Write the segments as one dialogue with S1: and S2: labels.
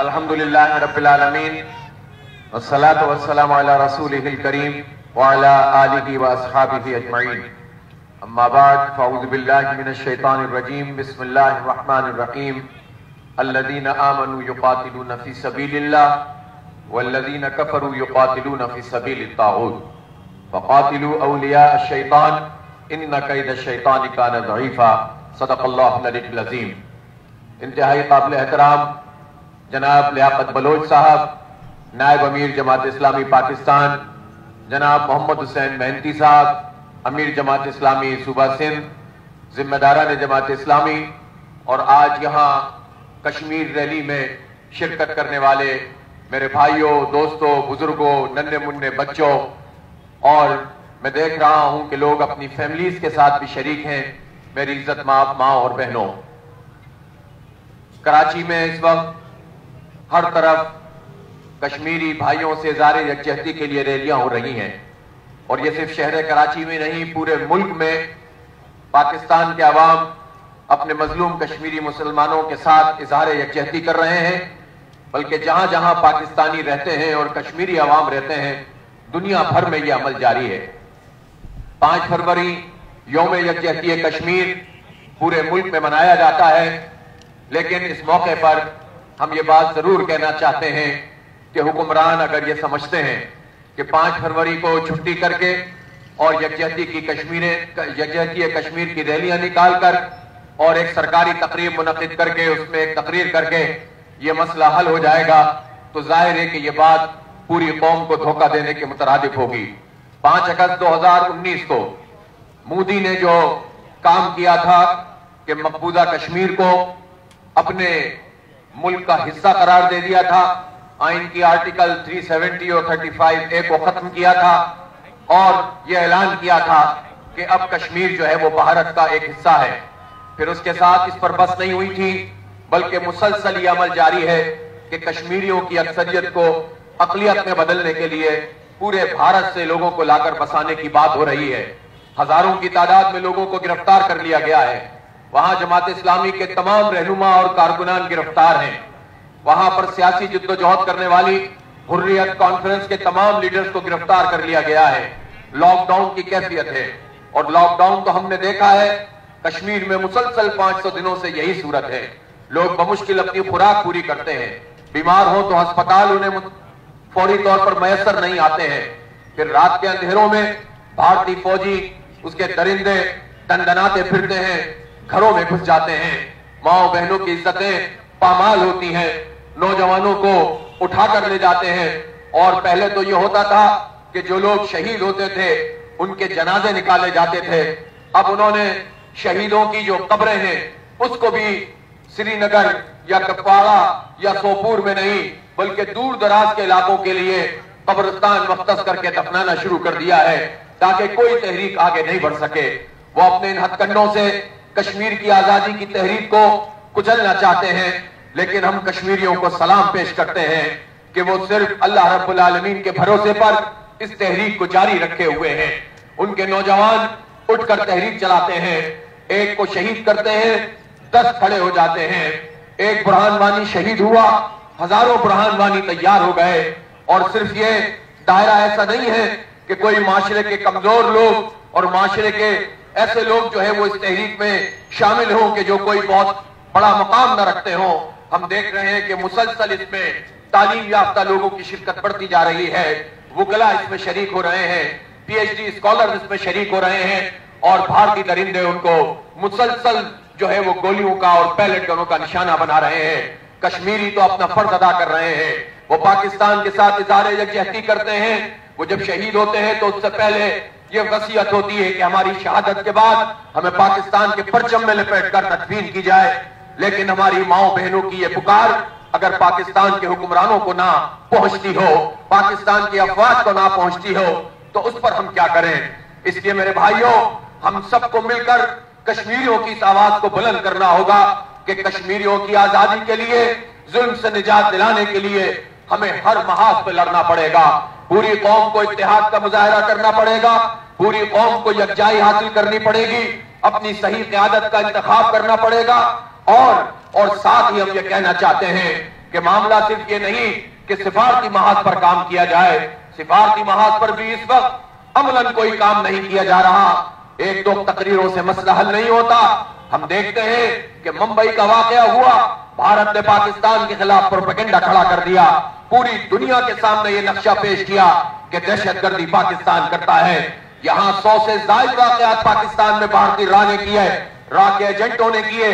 S1: الحمدللہ رب العالمین والصلاة والسلام علی رسولہ الکریم وعلی آلہ واصحابہ اجمعین اما بعد فاعوذ باللہ من الشیطان الرجیم بسم اللہ الرحمن الرحیم الذین آمنوا یقاتلون فی سبیل اللہ والذین کفروا یقاتلون فی سبیل الطاغوت فقاتلوا اولیاء الشیطان ان کید الشیطان کان ضعیفا صدق اللہ العلی العظیم۔ انتہائی قابل احترام جناب لیاقت بلوچ صاحب، نائب امیر جماعت اسلامی پاکستان، جناب محمد حسین مہنتی صاحب، امیر جماعت اسلامی صوبہ سندھ، ذمہ داران جماعت اسلامی، اور آج یہاں کشمیر ریلی میں شرکت کرنے والے میرے بھائیوں، دوستوں، بزرگوں، ننھے منھے بچوں، اور میں دیکھ رہا ہوں کہ لوگ اپنی فیملیز کے ساتھ بھی شریک ہیں، میری عزت ماں اور بہنوں، کراچی میں اس وقت ہر طرف کشمیری بھائیوں سے اظہار یکجہتی کے لیے ریلیاں ہو رہی ہیں، اور یہ صرف شہر کراچی میں نہیں، پورے ملک میں پاکستان کے عوام اپنے مظلوم کشمیری مسلمانوں کے ساتھ اظہار یکجہتی کر رہے ہیں، بلکہ جہاں جہاں پاکستانی رہتے ہیں اور کشمیری عوام رہتے ہیں دنیا بھر میں یہ عمل جاری ہے۔ 5 فروری یوم یکجہتی کشمیر پورے ملک میں منایا جاتا ہے، لیکن اس موقع پر ہم یہ بات ضرور کہنا چاہتے ہیں کہ حکمران اگر یہ سمجھتے ہیں کہ 5 فروری کو چھٹی کر کے اور یکجہتی کشمیر کی ریلیاں نکال کر اور ایک سرکاری تقریب منعقد کر کے اس میں ایک تقریر کر کے یہ مسئلہ حل ہو جائے گا، تو ظاہر ہے کہ یہ بات پوری قوم کو دھوکہ دینے کے مترادف ہوگی۔ 5 اگست 2019 کو مودی نے جو کام کیا تھا کہ مقبوضہ کشمیر کو اپنے ملک کا حصہ قرار دے دیا تھا، آئین کی آرٹیکل 370 اور 35A کو ختم کیا تھا، اور یہ اعلان کیا تھا کہ اب کشمیر جو ہے وہ بھارت کا ایک حصہ ہے۔ پھر اس کے ساتھ اس پر بس نہیں ہوئی تھی، بلکہ مسلسل یہ عمل جاری ہے کہ کشمیریوں کی اکثریت کو اقلیت میں بدلنے کے لیے پورے بھارت سے لوگوں کو لا کر بسانے کی بات ہو رہی ہے۔ ہزاروں کی تعداد میں لوگوں کو گرفتار کر لیا گیا ہے، وہاں جماعت اسلامی کے تمام رہنما اور کارکنان گرفتار ہیں، وہاں پر سیاسی جدوجہد کرنے والی حریت کانفرنس کے تمام لیڈرز کو گرفتار کر لیا گیا ہے۔ لاک ڈاؤن کی کیفیت ہے، اور لاک ڈاؤن تو ہم نے دیکھا ہے کشمیر میں مسلسل 500 دنوں سے یہی صورت ہے۔ لوگ بمشکل اپنی خوراک پوری کرتے ہیں، بیمار ہوں تو ہسپتال انہیں فوری طور پر میسر نہیں آتے ہیں، پھر رات کے اندھیروں میں بھارتی فوجی اس کے درندے دندناتے پھرتے ہیں، گھروں میں گھس جاتے ہیں، ماں بہنوں کی عزتیں پامال ہوتی ہیں، نوجوانوں کو اٹھا کر لے جاتے ہیں، اور پہلے تو یہ ہوتا تھا کہ جو لوگ شہید ہوتے تھے ان کے جنازے نکالے جاتے تھے، اب انہوں نے شہیدوں کی جو قبریں ہیں اس کو بھی سری نگر یا کپواڑہ یا سوپور میں نہیں بلکہ دور دراز کے علاقوں کے لیے قبرستان مختص کر کے دفنانا شروع کر دیا ہے، تاکہ کوئی تحریک آگے نہیں بڑھ سکے۔ وہ اپنے ان ہتھ کنڈوں سے کشمیر کی آزادی کی تحریک کو کچلنا چاہتے ہیں، لیکن ہم کشمیریوں کو سلام پیش کرتے ہیں کہ وہ صرف اللہ رب العالمین کے بھروسے پر اس تحریک کو جاری رکھے ہوئے ہیں۔ ان کے نوجوان اٹھ کر تحریک چلاتے ہیں، ایک کو شہید کرتے ہیں، 10 کھڑے ہو جاتے ہیں، ایک برہان وانی شہید ہوا، ہزاروں برہان وانی تیار ہو گئے، اور صرف یہ دائرہ ایسا نہیں ہے کہ کوئی معاشرے کے کمزور لوگ اور معاشرے کے ایسے لوگ جو ہے وہ اس تحریک میں شامل ہوں کہ جو کوئی بہت بڑا مقام نہ رکھتے ہوں۔ ہم دیکھ رہے ہیں کہ مسلسل اس میں تعلیم یافتہ لوگوں کی شرکت بڑھتی جا رہی ہے، وکلا اس میں شریک ہو رہے ہیں، پی ایچ ڈی اسکالر اس میں شریک ہو رہے ہیں، اور بھارتی درندے ان کو مسلسل جو ہے وہ گولیوں کا اور پیلٹ گنوں کا نشانہ بنا رہے ہیں۔ کشمیری تو اپنا فرض ادا کر رہے ہیں، وہ پاکستان کے ساتھ اظہار یکجہتی کرتے ہیں، وہ جب شہید ہوتے ہیں تو اس سے پہلے یہ وصیت ہوتی ہے کہ ہماری شہادت کے بعد ہمیں پاکستان کے پرچم میں لپیٹ کر تدفین کی جائے، لیکن ہماری ماؤں بہنوں کی یہ پکار اگر پاکستان کے حکمرانوں کو نہ پہنچتی ہو، پاکستان کی افواج کو نہ پہنچتی ہو، تو اس پر ہم کیا کریں؟ اس لیے میرے بھائیوں، ہم سب کو مل کر کشمیریوں کی اس آواز کو بلند کرنا ہوگا کہ کشمیریوں کی آزادی کے لیے، ظلم سے نجات دلانے کے لیے ہمیں ہر محاذ پہ لڑنا پڑے گا، پوری قوم کو اتحاد کا مظاہرہ کرنا پڑے گا، پوری قوم کو یکجائی حاصل کرنی پڑے گی، اپنی صحیح قیادت کا انتخاب کرنا پڑے گا، اور ساتھ ہی ہم یہ کہنا چاہتے ہیں کہ معاملہ صرف یہ نہیں کہ سفارتی محاذ پر کام کیا جائے، سفارتی محاذ پر بھی اس وقت عملاً کوئی کام نہیں کیا جا رہا، ایک دو تقریروں سے مسئلہ حل نہیں ہوتا۔ ہم دیکھتے ہیں کہ ممبئی کا واقعہ ہوا، بھارت نے پاکستان کے خلاف پروپیگنڈا کھڑا کر دیا، پوری دنیا کے سامنے یہ نقشہ پیش کیا کہ دہشت گردی پاکستان کرتا ہے۔ یہاں 100 سے زائد واقعات پاکستان میں بھارتی راہ نے کیے، راہ کے ایجنٹوں نے کیے،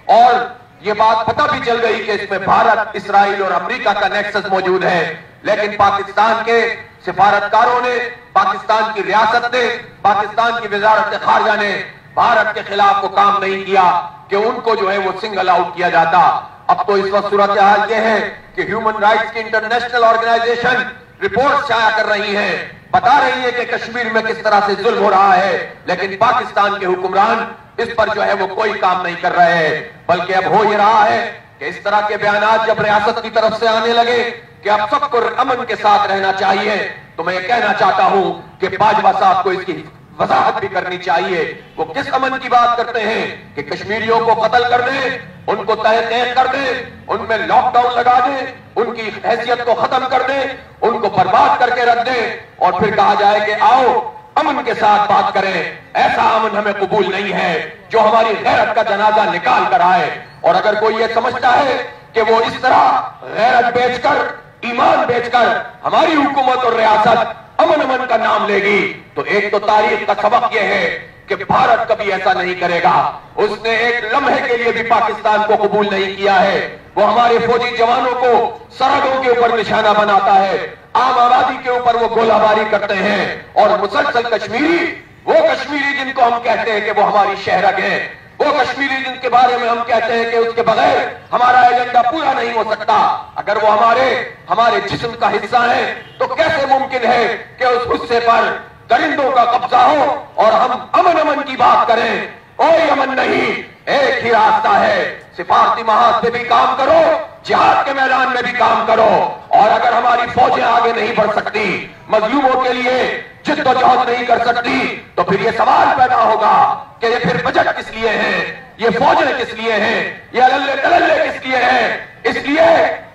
S1: اور یہ بات پتہ بھی چل گئی کہ اس میں بھارت، اسرائیل اور امریکہ کا نیکسس موجود ہے، لیکن پاکستان کے سفارتکاروں نے، پاکستان کی ریاست نے، پاکستان کی وزارت خارجہ نے بھارت کے خلاف وہ کام نہیں کیا کہ ان کو جو ہے وہ سنگل آؤٹ کیا جاتا۔ اب تو اس وقت صورتحال یہ ہے کہ ہیومن رائٹس کی انٹرنیشنل آرگنائزیشن رپورٹ شائع کر رہی ہے، بتا رہی ہے کہ کشمیر میں کس طرح سے ظلم ہو رہا ہے، لیکن پاکستان کے حکمران اس پر جو ہے وہ کوئی کام نہیں کر رہے ہیں۔ بلکہ اب ہو یہ رہا ہے کہ اس طرح کے بیانات جب ریاست کی طرف سے آنے لگے کہ اب سب کو امن کے ساتھ رہنا چاہیے، تو میں یہ کہنا چاہتا ہوں کہ باجوہ صاحب کو اس کی وضاحت بھی کرنی چاہیے۔ وہ کس امن کی بات کرتے ہیں کہ کشمیریوں کو قتل کر دیں، ان کو تہہ تیغ کر دیں، ان میں لاک ڈاؤن لگا دیں، ان کی حیثیت کو ختم کر دیں، ان کو برباد کر کے رکھ دیں، اور پھر کہا جائے کہ آؤ امن کے ساتھ بات کریں۔ ایسا امن ہمیں قبول نہیں ہے جو ہماری غیرت کا جنازہ نکال کر آئے۔ اور اگر کوئی یہ سمجھتا ہے کہ وہ اس طرح غیرت بیچ کر، ایمان بیچ کر ہماری حکومت اور ریاست امن کا نام لے گی، تو ایک تو تاریخ کا سبق یہ ہے کہ بھارت کبھی ایسا نہیں کرے گا۔ اس نے ایک لمحے کے لیے بھی پاکستان کو قبول نہیں کیا ہے۔ وہ ہمارے فوجی جوانوں کو سرحدوں کے اوپر نشانہ بناتا ہے، عام آبادی کے اوپر وہ گولہ باری کرتے ہیں، اور مسلسل کشمیری، وہ کشمیری جن کو ہم کہتے ہیں کہ وہ ہماری شہرگ ہیں، وہ کشمیری جن کے بارے میں ہم کہتے ہیں کہ اس کے بغیر ہمارا ایجنڈا پورا نہیں ہو سکتا، اگر وہ ہمارے جسم کا حصہ ہے تو کیسے ممکن ہے کہ اس حصے پر درندوں کا قبضہ ہو اور ہم امن کی بات کریں؟ کوئی امن نہیں، ایک ہی راستہ ہے، سفارتی محاذ پہ بھی کام کرو، جہاد کے میدان میں بھی کام کرو، اور اگر ہماری فوجیں آگے نہیں بڑھ سکتی، مظلوموں کے لیے جد و جہد نہیں کر سکتی، تو پھر یہ سوال پیدا ہوگا کہ یہ پھر بجٹ کس لیے ہیں، یہ فوجیں کس لیے ہیں، یہ اللہ تللے کس لیے ہیں؟ اس لیے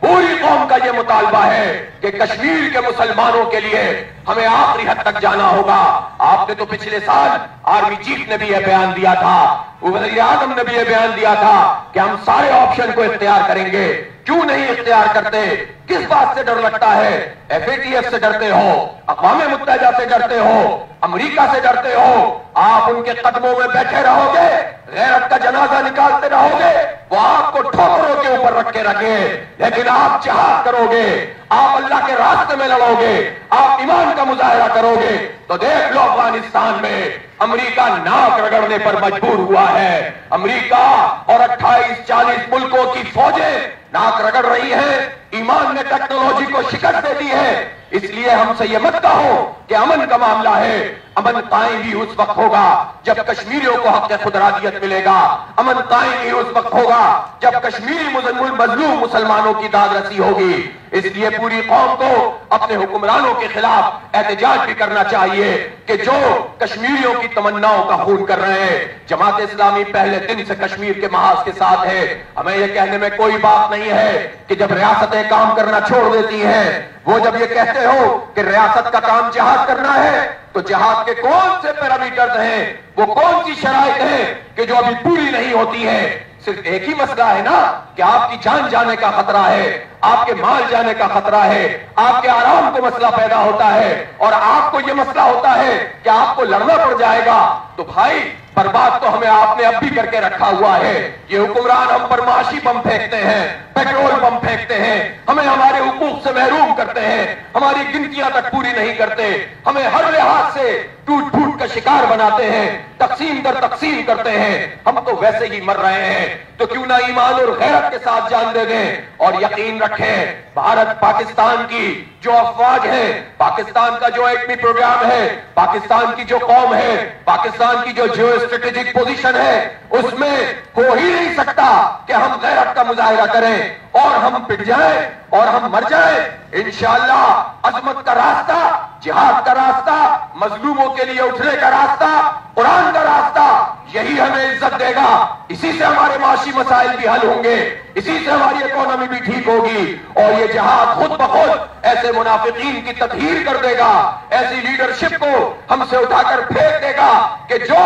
S1: پوری قوم کا یہ مطالبہ ہے کہ کشمیر کے مسلمانوں کے لیے ہمیں آخری حد تک جانا ہوگا۔ آپ نے تو پچھلے سال آرمی چیف نے بھی یہ بیان دیا تھا، وزیر اعظم نے بھی یہ بیان دیا تھا کہ ہم سارے آپشن کو اختیار کریں گے۔ کیوں نہیں اختیار کرتے؟ کس بات سے ڈر لگتا ہے؟ FATF سے ڈرتے ہو، اقوام متحدہ سے ڈرتے ہو، امریکہ سے ڈرتے ہو؟ آپ ان کے قدموں میں بیٹھے رہو گے، غیرت کا جنازہ نکالتے رہو گے، وہ آپ کو ٹھوکروں کے اوپر رکھ کے رکھے، لیکن آپ جہاد کرو گے، آپ اللہ کے راستے میں لڑو گے، آپ ایمان کا مظاہرہ کرو گے، تو دیکھ لو افغانستان میں امریکہ ناک رگڑنے پر مجبور ہوا ہے۔ امریکہ اور 28-40 ملکوں کی فوجیں ناک رگڑ رہی ہیں، ایمان نے ٹیکنالوجی کو شکست دے دی ہے۔ اس لیے ہم سے یہ مت کہو کہ امن کا معاملہ ہے، امن قائم ہی اس وقت ہوگا جب کشمیریوں کو حق خودارادیت ملے گا، امن قائم ہی اس وقت ہوگا جب کشمیری مظلوم مسلمانوں کی داد رسی ہوگی۔ اس لیے پوری قوم کو اپنے حکمرانوں کے خلاف احتجاج بھی کرنا چاہیے کہ جو کشمیریوں کی تمناؤں کا خون کر رہے ہیں۔ جماعت اسلامی پہلے دن سے کشمیر کے محاذ کے ساتھ ہے، ہمیں یہ کہنے میں کوئی بات نہیں ہے کہ جب ریاستیں کام کرنا چھوڑ دیتی ہیں، وہ جب یہ کہتے ہو کہ ریاست کا کام جہاد کرنا ہے، تو جہاد کے کون سے پیرامیٹرز ہیں، وہ کون سی شرائط ہیں کہ جو ابھی پوری نہیں ہوتی ہے؟ صرف ایک ہی مسئلہ ہے نا کہ آپ کی جان جانے کا خطرہ ہے، آپ کے مال جانے کا خطرہ ہے، آپ کے آرام کو مسئلہ پیدا ہوتا ہے، اور آپ کو یہ مسئلہ ہوتا ہے کہ آپ کو لڑنا پڑ جائے گا، تو بھائی برباد تو ہمیں آپ نے اب بھی کر کے رکھا ہوا ہے۔ یہ حکمران ہم پر معاشی بم پھینکتے ہیں، پیٹرول بم پھینکتے ہیں، ہمیں ہمارے حقوق سے محروم کرتے ہیں، ہماری گنتیاں تک پوری نہیں کرتے، ہمیں ہر لحاظ سے ٹوٹ پھوٹ کا شکار بناتے ہیں، تقسیم در تقسیم کرتے ہیں۔ ہم تو ویسے ہی مر رہے ہیں، تو کیوں نہ ایمان اور غیرت کے ساتھ جان دے دیں اور یقین رکھیں بھارت پاکستان کی جو افواج ہے، پاکستان کا جو ایٹمی پروگرام ہے، پاکستان کی جو قوم ہے، پاکستان کی جو جیو اسٹریٹجک پوزیشن ہے، اس میں ہو ہی نہیں سکتا کہ ہم غیرت کا مظاہرہ کریں اور ہم پٹ جائیں اور ہم مر جائیں۔ انشاءاللہ عظمت کا راستہ جہاد کا راستہ، مظلوموں کے لیے اٹھنے کا راستہ، قرآن کا راستہ، یہی ہمیں عزت دے گا. اسی سے ہمارے معاشی مسائل بھی حل ہوں گے، اسی سے ہماری اکانومی بھی ٹھیک ہوگی. اور یہ جہاد خود بخود ایسے منافقین کی تطہیر کر دے گا، ایسی لیڈرشپ کو ہم سے اٹھا کر پھینک دے گا کہ جو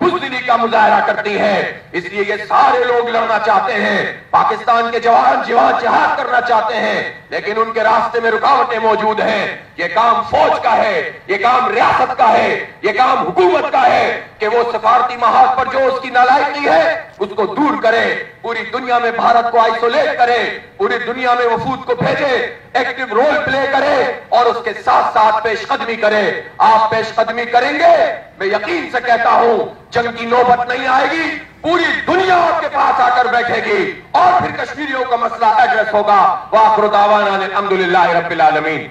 S1: بزدلی کا مظاہرہ کرتی ہے. اس لیے یہ سارے لوگ لڑنا چاہتے ہیں، پاکستان کے جوان جہاد کرنا چاہتے ہیں، لیکن ان کے راستے میں رکاوٹیں موجود ہیں. یہ کام فوج کا ہے، یہ کام ریاست کا ہے، یہ کام حکومت کا ہے کہ وہ سفارتی محاذ پر جو اس کی نالائقی ہے اس کو دور کرے، پوری دنیا میں بھارت کو آئسولیٹ کرے، پوری دنیا میں وفود کو بھیجے، ایکٹیو رول پلے کرے اور اس کے ساتھ ساتھ پیش قدمی کرے. آپ پیش قدمی کریں گے، میں یقین سے کہتا ہوں جنگ کی نوبت نہیں آئے گی، پوری دنیا آپ کے پاس آ کر بیٹھے گی اور پھر کشمیریوں کا مسئلہ ایڈریس ہوگا. وآخر دعوانا الحمدللہ رب العالمین.